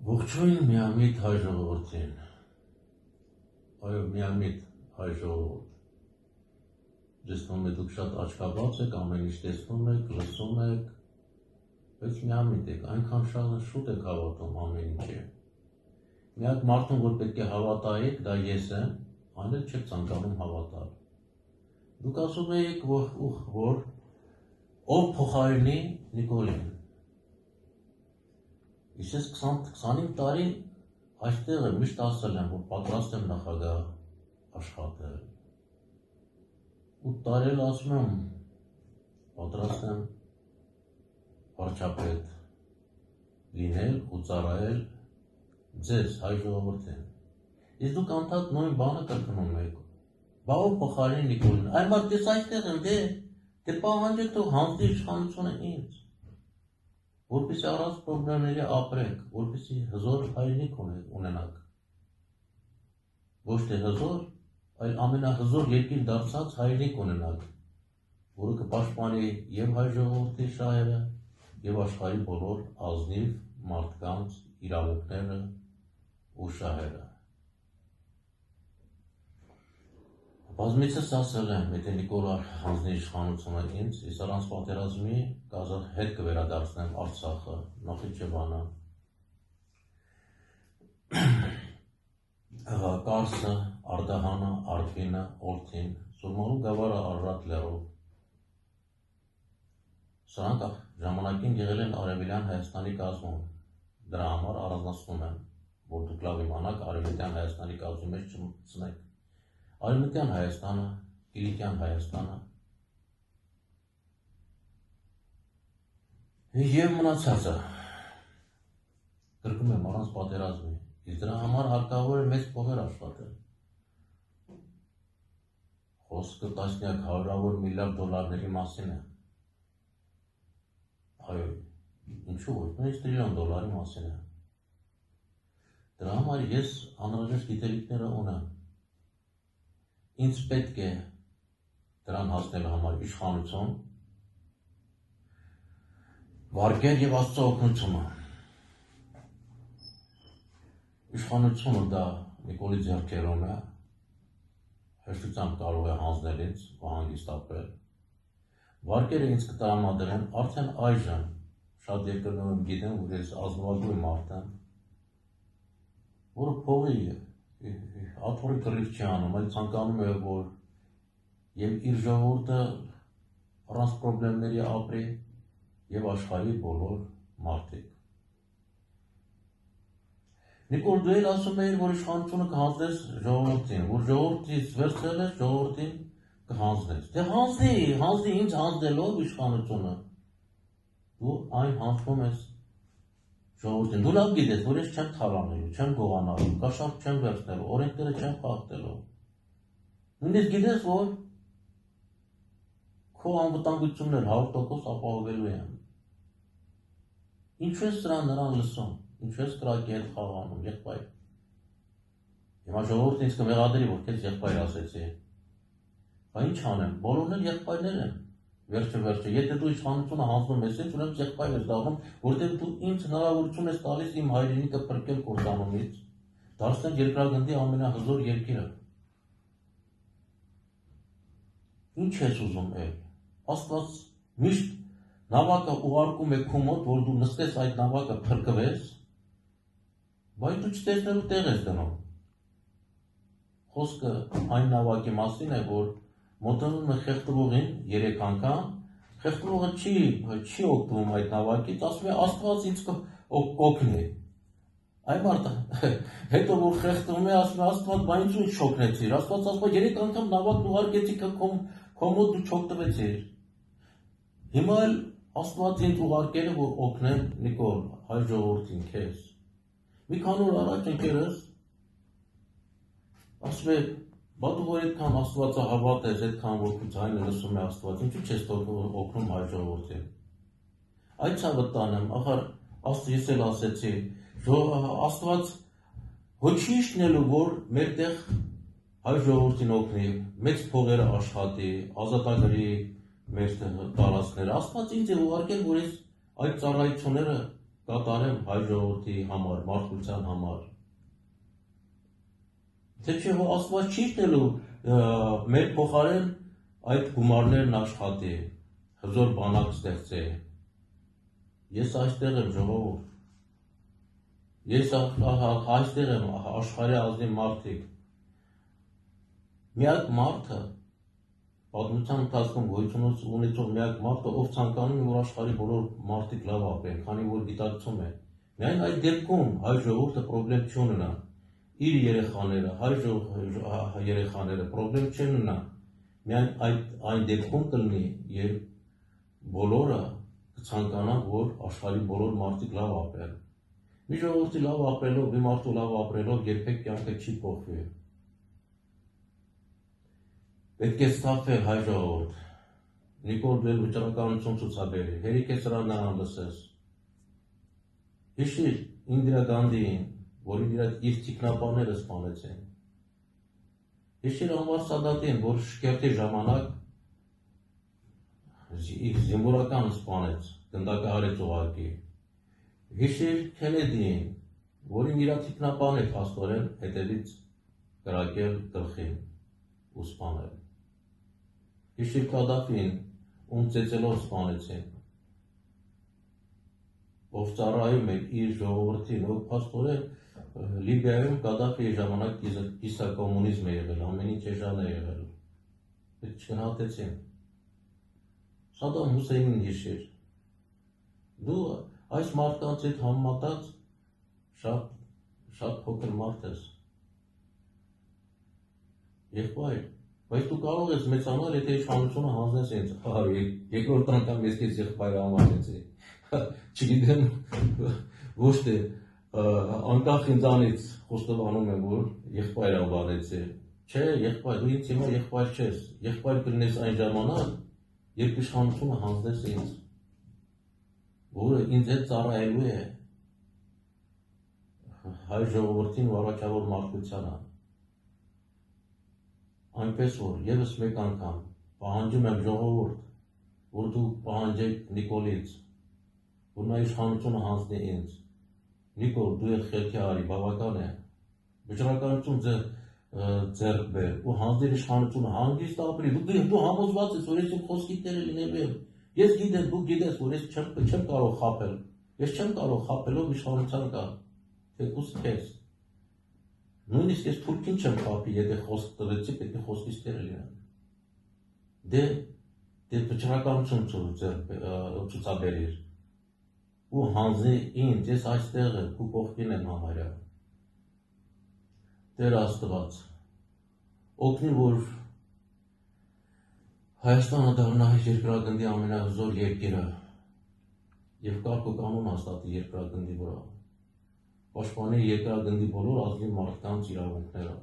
Ողջույն միամիտ հայ ժողովրդին, այո միամիտ հայ ժողովուրդ, ձեզ թվում է դուք շատ աչքաբաց եք, ամեն ինչ տեսնում եք, լսում եք, բայց միամիտ եք, այնքան շուտ եք հավատում ամեն ինչը, միակ մարդուն, որ պետք է հավատայիք, դա ես եմ, այն էլ չեք ցանկանում հավատալ, դուք ասում եք, որ ով փոխարինի Նիկոլին, Ես 25 տարի այստեղ եմ, միշտ ասել եմ, որ պատրաստ եմ նախագահ աշխատել։ 8 տարի էլ ասում եմ, պատրաստ եմ վարչապետ լինել ու ծառայել ձեզ, հայ ժողովրդին։ Իսկ դուք անդադ նույն բանը կրկնում եք։ Բա ով փոխարինի Նիկոլին։ Այ մարդ ես այստեղ եմ, դե պահանջեք թող հանձնի իշխանությունը ինձ։ Որպեսզի առանց պրոբլեմների ապրեք, որպեսզի հզոր հայրենիք ունենաք։ Ոչ թե հզոր, այլ ամենահզոր երկիր դարձած հայրենիք ունենաք, որը կպաշտպանի եւ հայ ժողովրդի շահերը, եւ աշխարհի բոլոր ազնիվ մարդկանց իրավունքները ու շահերը։ Բազմիցս ասել եմ, եթե Նիկոլը հանձնի իշխանությունը ինձ, ես առանց պատերազմի հետ կվերադարձնեմ Արցախը, Նախիջևանը, Կարսը, Արդահանը, Արտվինը, Օրթին, Սուրմալու գավառը, Արարատ լեռով։ Սրանք ժամանակին եղել են Արևելյան Հայաստանի կազմում, դրա համար առանձնացնում եմ, որ դուք լավ իմանաք Արևելյան Հայաստանի կազմի մեջ չմտցնեք։ Արևմտյան Հայաստանը, Կիլիկյան Հայաստանը և մնացածը կրկնում եմ առանց պատերազմի, իսկ դրա համար հարկավոր է մեծ փողեր աշխատել։ Խոսքը տասնյակ հարյուրավոր միլիարդ դոլարների մասին է։ Այո, ինչու ոչ, նույնիսկ տրիլիոն դոլարի մասին է։ Դրա համար ես անհրաժեշտ գիտելիքները ունեմ։ Ինձ պետք է դրան հասնելու համար իշխանություն, վարկեր և Աստծո օգնությունը։ Իշխանությունը դա Նիկոլի ձեռքերում է, հեշտությամբ կարող է հանձնել ինձ ու հանգստացնել։ Վարկերը ինձ կտրամադրեն արդեն այժմ, շատ երկրներում գիտեմ, որ ես ազնվագույն մարդ եմ, որը փողի աթոռի կռիվ չի անում, այլ ցանկանում է, որ և իր ժողովուրդը առանց պրոբլեմների ապրի և աշխարհի բոլոր մարդիկ։ Նիկոլ, դու էլ ասում էիր, որ իշխանությունը կհանձնես ժողովրդին, որ ժողովրդից վերցրել ես, ժողովրդին կհանձնես։ Դե հանձնի ինձ հանձնելով իշխանությունը, դու այն հանձնում ես ժողովրդին, դու լավ գիտես, որ ես չեմ թալանելու, չեմ գողանալու, կաշառք չեմ վերցնելու, օրենքները չեմ խախտելու։ Նույնիսկ գիտես, որ քո անվտանգություններ 100% ապահովելու եմ։ Ինչու ես նրան լսում, ինչու ես կրակի հետ խաղանում, եղբայր։ Հիմա ժողովուրդն ինձ կմեղադրի, որ քեզ եղբայր ասեցի։ Բա ինչ անեմ, բոլորն էլ եղբայրներ են։ Վերջը, եթե դու իշխանությունը հանձնում ես, ուրեմն եղբայր ես դառնում, որտեղ դու ինձ հնարավորություն ես տալիս իմ հայրենիքը փրկել կործանումից, դարձնել երկրագնդի ամենահզոր երկիրը։ Ինչ ես ուզում էլ։ Աստված միշտ նավակը ուղարկում է քո մոտ, որ դու նստես այդ նավակը փրկվես, բայց դու չտեսնելու տեղ ես դնում։ Խոսքը այն նավակի մասին է, որ մոտենում է խեղդվողին 3 անգամ, խեղդվողը չի օգտվում այդ նավակից, ասում է Աստված ինձ կօգնի։ Այ մարդը, հետո որ խեղդվում է, ասում է Աստված, բա ինչու ինձ չօգնեցիր, Աստված ասում է 3 անգամ նավակն ուղարկեցի քո մոտ դու չօգտվեցիր։ Հիմա էլ Աստված ինձ ուղարկել է, որ օգնեմ Նիկոլ, հայ ժողովրդին քեզ։ Մի քանի օր առաջ ընկերս ասում է Բա դու որ այդքան Աստվածահավատ ես, այդքան որ քո ձայնը լսում է Աստված, ինչու չես օգնում հայ ժողովրդին։ Այդ ցավը տանեմ, ախր ես էլ ասեցի, Աստված ոչ չի իշնելու, որ մերտեղ հայ ժողովրդին օգնի, մեծ փողերը աշխատի, ազատագրի մեր տարածքները։ Աստված ինձ է ուղարկել, որ ես այդ ծառայությունները կատարեմ հայ ժողովրդի համար, մարդկության համար։ Թե չէ հո Աստված չի տելու մեր փոխարեն այդ գումարներն աշխատի, հզոր բանակ ստեղծի։ Ես այստեղ եմ ժողովուրդ։ Ես այստեղ եմ աշխարհի ազնիվ մարդիկ։ Միակ մարդը պատմության ընթացքում գոյություն ունեցող միակ մարդը, ով ցանկանում է, որ աշխարհի բոլոր մարդիկ լավ ապրեն, քանի որ գիտակցում է։ Միայն այդ դեպքում հայ ժողովուրդը պրոբլեմ չունենա։ Իր երեխաները, հայ երեխաները պրոբլեմ չեն ունենա։ Միայն այն դեպքում կլինի, երբ բոլորը կցանկանան, որ աշխարհի բոլոր մարդիկ լավ ապրեն։ Մի ժողովրդի լավ ապրելով, մի մարդու լավ ապրելով երբեք կյանքը չի փոխվի։ Պետք է ստացվել հայ ժողովուրդ։ Նիկոլ դու վճռականություն ցուցաբերի, հերիք է սրան նրան լսես։ Հիշիր Ինդիրա Գանդիին, որին իր թիկնապահները սպանեցին։ Հիշիր Անվար Սադատին, որ շքերթի ժամանակ զինվորական սպանեց, գնդակահարեց ուղղակի։ Հիշիր Քենեդիին, որին իր թիկնապահն է փաստորեն հետևից կրակել գլխին ու սպանել։ Հիշիր Կադաֆին, ում ծեծելով սպանեցին, ով ծառայում էր իր ժողովրդին, ով փաստորեն Լիբիայում Կադաֆիի ժամանակ կիսակոմունիզմ է եղել, ամեն ինչ էժան է եղել։ Պետք չգնահատեցին։ Սադամ Հուսեյնին հիշիր։ Դու այս մարդկանց հետ համեմատած շատ փոքր մարդ ես։ Եղբայր, բայց դու կարող ես մեծանալ, եթե իշխանությունը հանձնես ինձ։ Երկրորդ անգամ ես քեզ եղբայր անվանեցի։ Չգիտեմ, ոչ թե անկախ ինձանից խոստովանում եմ, որ եղբայր անվանեցի։ Չէ, եղբայր, դու ինձ հիմա եղբայր չես։ Եղբայր կլինես այն ժամանակ, երբ իշխանությունը հանձնես ինձ, որը ինձ հետ ծառայելու է հայ ժողովրդին ու առաջավոր մարդկությանը։ Այնպես որ եւս մեկ անգամ պահանջում եմ ժողովուրդ, որ դու պահանջեք Նիկոլից, որ նա իշխանությունը հանձնի ինձ։ Նիկոլ, դու եք խելքի արի, բավական է։ Վճռականություն ձեռք բեր ու հանձնիր իշխանությունը, հանգիստ ապրի։ Դու համոզված ես, որ ես իմ խոսքի տերը լինելու եմ։ Ես գիտեմ, դու գիտես, որ ես չեմ կարող խաբել։ Ես չեմ կարող խաբելով իշխանության կա։ Թեկուզ քեզ։ Նույնիսկ ես թուրքին չեմ խաբի, եթե խոսք տվեցի, պետք է խոսքից տերը լինեմ։ Դե վճռականություն ցուցաբերիր։ Ու հանձնի ինձ, ես այստեղ եմ, ու կողքին եմ համարյա։ Տեր Աստված, օգնի, որ Հայաստանը դառնա երկրագնդի ամենահզոր երկիրը եւ կարգ ու կանոն հաստատի երկրագնդի վրա։ Պաշտպանի երկրագնդի բոլոր ազնիվ մարդկանց իրավունքները։